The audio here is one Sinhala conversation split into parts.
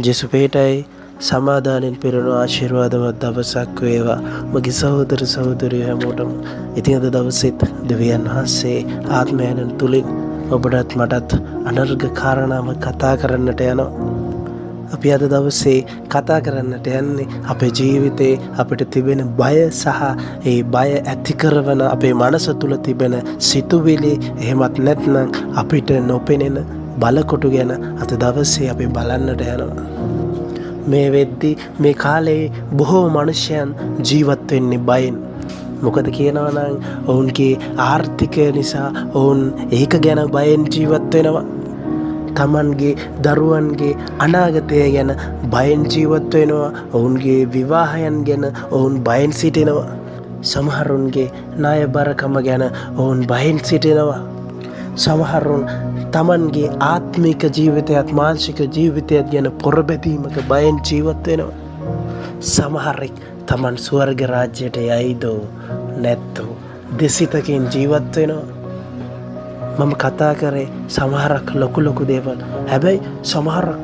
ජෙසුපේටයි සමාදානෙන් පිරුණු ආශිර්වාදමත් දවසක් වේවා මගේ සහෝදර සහෝදරියෝ හැමෝටම. ඉතින් අද දවසෙත් දෙවියන් වහන්සේ ආත්මයන් තුලින් ඔබටත් මටත් අනර්ග කාරණාව කතා කරන්නට යනවා. අපි අද දවසේ කතා කරන්නට යන්නේ අපේ ජීවිතේ අපිට තිබෙන බය සහ ඒ බය ඇති කරන අපේ මනස තුල තිබෙන සිතුවිලි, එහෙමත් නැත්නම් අපිට නොපෙනෙන බලකොටු ගැන අද දවසේ අපි බලන්නට යනවා. මේ වෙද්දි මේ කාලේ බොහෝ මනුෂ්‍යයන් ජීවත් වෙන්නේ බයෙන්. මොකද කියනවා නම් ඔවුන්ගේ ආර්ථිකය නිසා ඔවුන් ඒක ගැන බයෙන් ජීවත් වෙනවා. තමන්ගේ දරුවන්ගේ අනාගතය ගැන බයෙන් ජීවත් වෙනවා. ඔවුන්ගේ විවාහයන් ගැන ඔවුන් බයෙන් සිටිනවා. සමහරුන්ගේ ණයබරකම ගැන ඔවුන් බයෙන් සිටිනවා. සමහරුන් තමන්ගේ ආත්මික ජීවිතයත් මානසික ජීවිතයත් ගැන පොරබැදීමක බයෙන් ජීවත් වෙනවා. සමහරෙක් තමන් ස්වර්ග රාජ්‍යයට යයිදෝ නැත්තෝ දෙසිතකින් ජීවත් වෙනවා. මම කතා කරේ සමහරක් ලොකු දේවල්. හැබැයි සමහරක්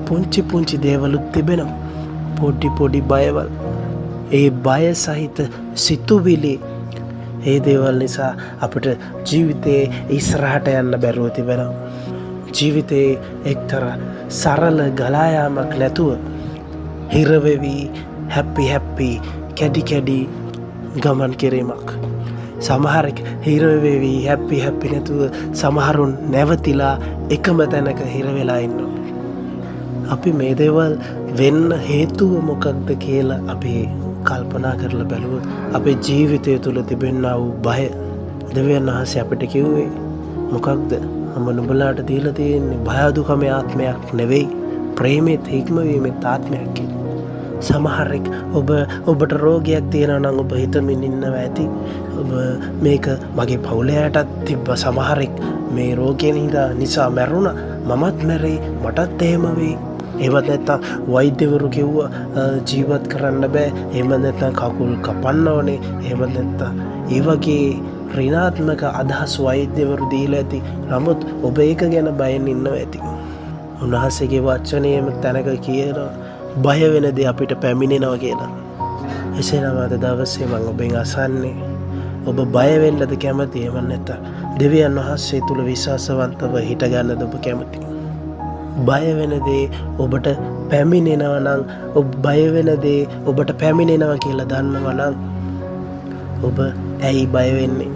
පුංචි දේවලුත් තිබෙනවා. පොඩි බයවල්. ඒ බය සහිත සිතුවිලි, ඒ දේවල් නිසා අපිට ජීවිතේ ඉස්සරහට යන්න බැරුව තිබෙනවා. ජීවිතේ එක්තරා සරල ගලා යාමක් නැතුව හිරවෙවි හැපි කැඩි ගමන් කිරීමක්. සමහරෙක් හිරවෙවි හැපි නැතුව සමහරුන් නැවතිලා එකම තැනක හිර වෙලා ඉන්නවා. අපි මේ දේවල් වෙන්න හේතුව මොකක්ද කියලා අපි කල්පනා කරලා බැලුවොත් අපේ ජීවිතය තුළ තිබෙනා වූ බය දෙවියන් වහන්සේ අපිට කිව්වේ මොකක්ද? මම නුඹලාට දීලා තියෙන්නේ බය දුකමේ ආත්මයක් නෙවෙයි, ප්‍රේමෙත් හික්මවීමේ ආත්මයක් කියලා. සමහරෙක් ඔබට රෝගයක් තියෙනවා නම් ඔබ හිතමින් ඉන්නවා ඇති ඔබ මේක මගේ පවුලයටත් තිබ්බ. සමහරෙක් මේ රෝගය නිසා මැරුණා, මමත් මැරෙයි, මටත් එහෙම වෙයි. එහෙමත් නැත්නම් වෛද්‍යවරු කිව්වා ජීවත් කරන්න බෑ, එහෙම නැත්නම් කකුල් කපන්න ඕනේ, එහෙම නැත්නම් ඒ වගේ ඍණාත්මක අදහස් වෛද්‍යවරු දීලා ඇති. නමුත් ඔබ ඒක ගැන බයෙන් ඉන්නවා ඇති. උන්වහන්සේගේ වචනයේම තැනක කියනවා බය වෙන දේ අපිට පැමිණෙනවා කියලා. එසේනම් අද දවසේ මම ඔබෙන් අසන්නේ ඔබ බය වෙන්නද කැමති? එහෙම නැත්නම් දෙවියන් වහන්සේ තුල විශ්වාසවන්තව හිට ගන්නද ඔබ කැමති? බය වෙන දේ ඔබට පැමිණෙනවා නම්, ඔබ බය වෙන දේ ඔබට පැමිණෙනවා කියලා දන්නවා නම් ඔබ ඇයි බය වෙන්නේ?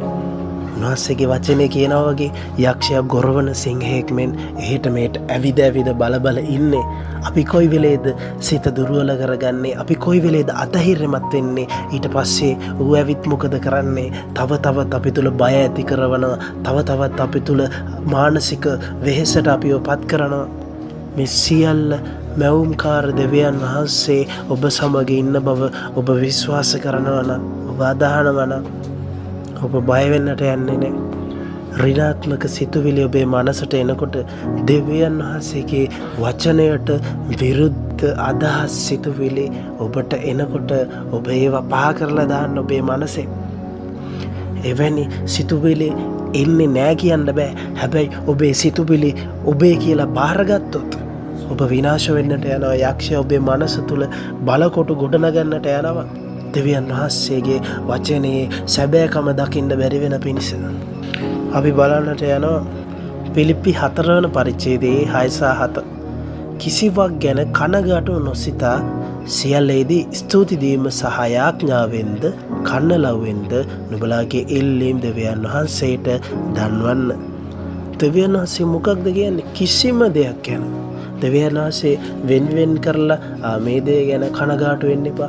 උන්වහන්සේගේ වචනේ කියනවා වගේ යක්ෂයා ගොරවන සිංහෙක් මෙන් එහෙට මෙහෙට ඇවිද බල ඉන්නේ. අපි කොයි වෙලේද සිත දුර්වල කරගන්නේ? අපි කොයි වෙලේද අතහිරෙමත් වෙන්නේ? ඊට පස්සේ ඌ ඇවිත් මොකද කරන්නේ? තවත් අපි තුල බය ඇති කරනවා. තවත් අපි තුල මානසික වෙහෙසට අපිව පත් කරනවා. මේ සියල්ල මැවුම්කාර දෙවියන් වහන්සේ ඔබ සමග ඉන්න බව ඔබ විශ්වාස කරනවා නම්, ඔබ අදහනවා නම් ඔබ බය වෙන්නට යන්නේ නැහැ. ඍණාත්මක සිතුවිලි ඔබේ මනසට එනකොට දෙවියන් වහන්සේගේ වචනයට විරුද්ධ අදහස් සිතුවිලි ඔබට එනකොට ඔබ ඒවා පහ කරලා දාන්න ඔබේ මනසේ. එවැනි සිතුවිලි එන්නේ නැහැ කියන්න බෑ. හැබැයි ඔබේ සිතුවිලි ඔබේ කියලා බාරගත්තොත් ඔබ විනාශ වෙන්නට යනවා. යක්ෂයා ඔබේ මනස තුල බලකොටු ගොඩනගන්නට යනවා. දෙවියන් වහන්සේගේ වචනේ සැබෑකම දකින්න බැරි වෙන පිණිස අපි බලන්නට යනවා පිලිප්පි 4 වන පරිච්ඡේදයේ 6-7. කිසිවක් ගැන කනගාටු නොසිතා සියල්ලේදී ස්තුති දීම සහ යාඥාවෙන්ද කන්නලව්වෙන්ද නුඹලාගේ ඉල්ලීම් දෙවියන් වහන්සේට දන්වන්න. දෙවියන් වහන්සේ මොකක්ද කියන්නේ? කිසිම දෙයක් ගැන දෙවියන් වහන්සේ වෙන් කරලා මේ දේ ගැන කනගාටු වෙන්න එපා,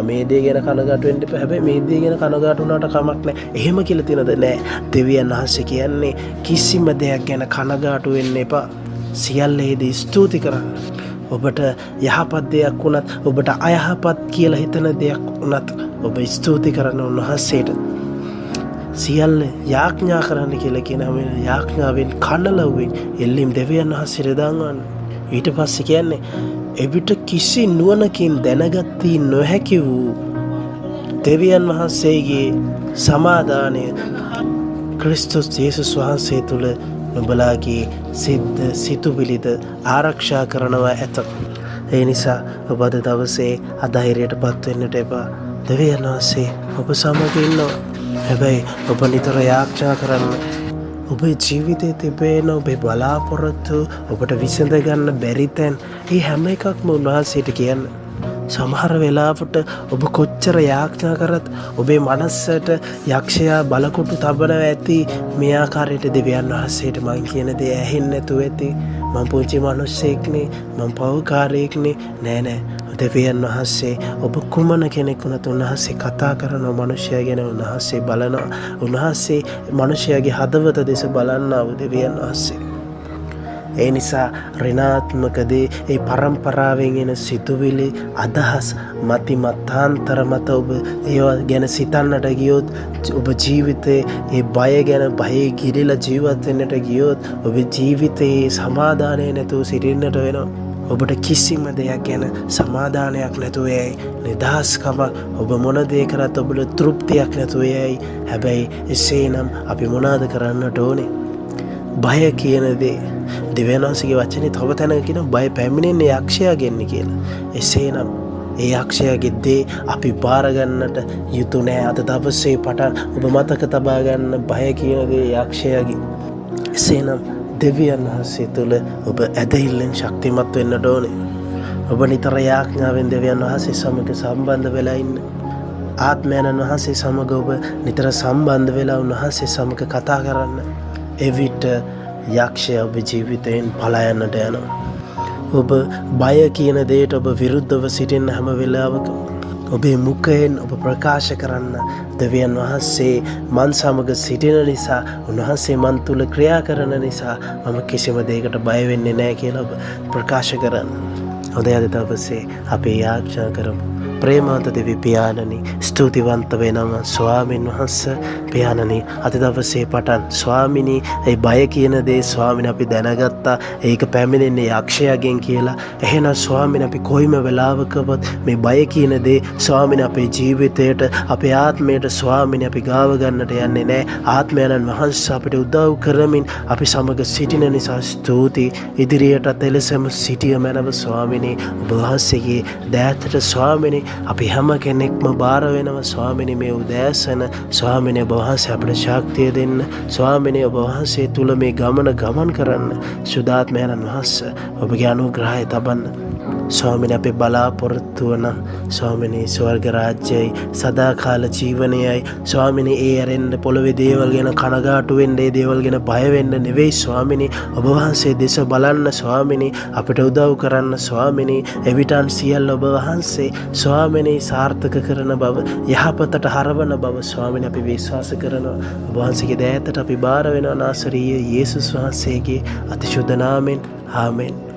මේ දේ ගැන කනගාටු වෙන්න එපා, හැබැයි මේ දේ ගැන කනගාටු වුණාට කමක් නැහැ, එහෙම කියලා තියෙනද? නැහැ. දෙවියන් වහන්සේ කියන්නේ කිසිම දෙයක් ගැන කනගාටු වෙන්න එපා, සියල්ලේදී ස්තුති කරන්න. ඔබට යහපත් දෙයක් වුණත්, ඔබට අයහපත් කියලා හිතන දෙයක් වුණත් ඔබ ස්තුති කරන උන්වහන්සේට. සියල්ල යාඥා කරන්න කියලා කියනම යාඥාවෙන් කනලව්වෙන් එල්ලීම් දෙවියන් වහන්සේට දාන්න. ඊට පස්සේ කියන්නේ එවිට කිසි නුවණකින් දැනගත්තී නොහැකි වූ දෙවියන් වහන්සේගේ සමාදානය ක්‍රිස්තුස් යේසුස් වහන්සේ තුල නුඹලාගේ සිත සිතුවිලිද ආරක්ෂා කරනවා ඇත. ඒ නිසා ඔබ අද දවසේ අධෛර්යයට පත් වෙන්නට එපා. දෙවියන් වහන්සේ ඔබ සමග ඉන්නවා. හැබැයි ඔබ නිතර යාඥා කරන්න. ඔබේ ජීවිතයේ තිබෙන ඔබේ බලාපොරොත්තු ඔබට විසඳ ගන්න බැරි තැන් මේ හැම එකක්ම උන්වහන්සේට කියන්න. සමහර වෙලාවට ඔබ කොච්චර යාඥා කරත් ඔබේ මනසට යක්ෂයා බලකොටු තබනවා ඇති. මේ ආකාරයට දෙවියන් වහන්සේට මං කියන දේ ඇහෙන්නේ නැතුව ඇති. මං පුංචි මිනිස්සෙක්නේ, මං පව්කාරයෙක්නේ. නෑ දෙවියන් වහන්සේ ඔබ කුමන කෙනෙක් වුණත් උන්වහන්සේ කතා කරන මිනිසයා ගැන උන්වහන්සේ බලනවා. උන්වහන්සේ මිනිසයාගේ හදවත දෙස බලනවා දෙවියන් වහන්සේ. ඒ නිසා ඍණාත්මකදී ඒ පරම්පරාවෙන් එන සිතුවිලි අදහස් මති මතාන්තර මත ඔබ ඒවා ගැන සිතන්නට ගියොත් ඔබ ජීවිතේ ඒ බය ගැන බයේ ගිරිලා ජීවත් වෙන්නට ගියොත් ඔබ ජීවිතේ සමාදානය නැතුව සිටින්නට වෙනවා. ඔබට කිසිම දෙයක් ගැන සමාදානයක් නැතුව යයි. නිදහස්කම ඔබ මොන දේ කරත් ඔබට තෘප්තියක් නැතුව යයි. හැබැයි එසේනම් අපි මොනවාද කරන්නට ඕනේ? බය කියන දේ දෙවියන් වහන්සේගේ වචනේ තව තැනක කියන බය පැමිණෙන්නේ යක්ෂයාගෙන් කියලා. එසේනම් ඒ යක්ෂයාගේ දේ අපි බාර ගන්නට යුතු නෑ. අද දවසේ පටන් ඔබ මතක තබා ගන්න බය කියන දේ යක්ෂයාගේ. එසේනම් දෙවියන් වහන්සේ තුළ ඔබ ඇදහිල්ලෙන් ශක්තිමත් වෙන්නට ඕනේ. ඔබ නිතර යාඥාවෙන් දෙවියන් වහන්සේ සමග සම්බන්ධ වෙලා ඉන්න. ආත්මයන් වහන්සේ සමග ඔබ නිතර සම්බන්ධ වෙලා උන්වහන්සේ සමග කතා කරන්න. එවිට යක්ෂයා ඔබ ජීවිතයෙන් පලා යන්නට යනවා. ඔබ බය කියන දෙයට ඔබ විරුද්ධව සිටින්න හැම වෙලාවකම ඔබේ මුඛයෙන් ඔබ ප්‍රකාශ කරන්න දෙවියන් වහන්සේ මන් සමග සිටින නිසා, උන්වහන්සේ මන් තුල ක්‍රියා කරන නිසා මම කිසිම දෙයකට බය වෙන්නේ නැහැ කියලා ඔබ ප්‍රකාශ කරන්න. හොඳයි අද දවසේ අපි යාඥා කරමු. ප්‍රේමවන්ත දෙවි පියාණනි, ස්තුතිවන්ත වෙනවා ස්වාමීන් වහන්සේ. පියාණනි අද දවසේ පටන් ස්වාමිනී ඒ බය කියන දේ ස්වාමිනේ අපි දැනගත්තා. ඒක පැමිණෙන්නේ යක්ෂයාගෙන් කියලා. එහෙනම් ස්වාමිනේ අපි කොයිම වෙලාවකවත් මේ බය කියන දේ ස්වාමිනේ අපේ ජීවිතයට, අපේ ආත්මයට ස්වාමිනේ අපි ගාව ගන්නට යන්නේ නැහැ. ආත්මයන් වහන්සේ අපිට උදව් කරමින් අපි සමග සිටින නිසා ස්තුතියි. ඉදිරියටත් එලෙසම සිටිය මැනව ස්වාමිනේ. ඔබ වහන්සේගේ දෑතට ස්වාමිනේ අපි හැම කෙනෙක්ම බාර වෙනවා ස්වාමිනේ. මේ උදෑසන ස්වාමිනේ ඔබ වහන්සේ අපිට ශක්තිය දෙන්න. ස්වාමිනේ ඔබ වහන්සේ තුල මේ ගමන් කරන්න. සුදාත්මයන් වහන්සේ ඔබගේ අනුග්‍රහය තබන්න. ස්වාමිනේ අපේ බලාපොරොත්තු වන ස්වාමිනේ ස්වර්ග රාජ්‍යයි සදාකාල ජීවනයයි. ස්වාමිනේ ඒ ඇරෙන්න පොළවේ දේවල් ගැන කනගාටු වෙන්න, ඒ දේවල් ගැන බය වෙන්න නෙවෙයි ස්වාමිනේ. ඔබ වහන්සේ දෙස බලන්න ස්වාමිනේ. අපිට උදව් කරන්න ස්වාමිනේ. එවිටන් සියල්ල ඔබ වහන්සේ ස්වාමිනේ සාර්ථක කරන බව, යහපතට හරවන බව ස්වාමිනේ අපි විශ්වාස කරනවා. ඔබ වහන්සේගේ දෑතට අපි බාර වෙනවා නාසරීය යේසුස් වහන්සේගේ අතිශුද්ධ නාමයෙන්. ආමෙන්.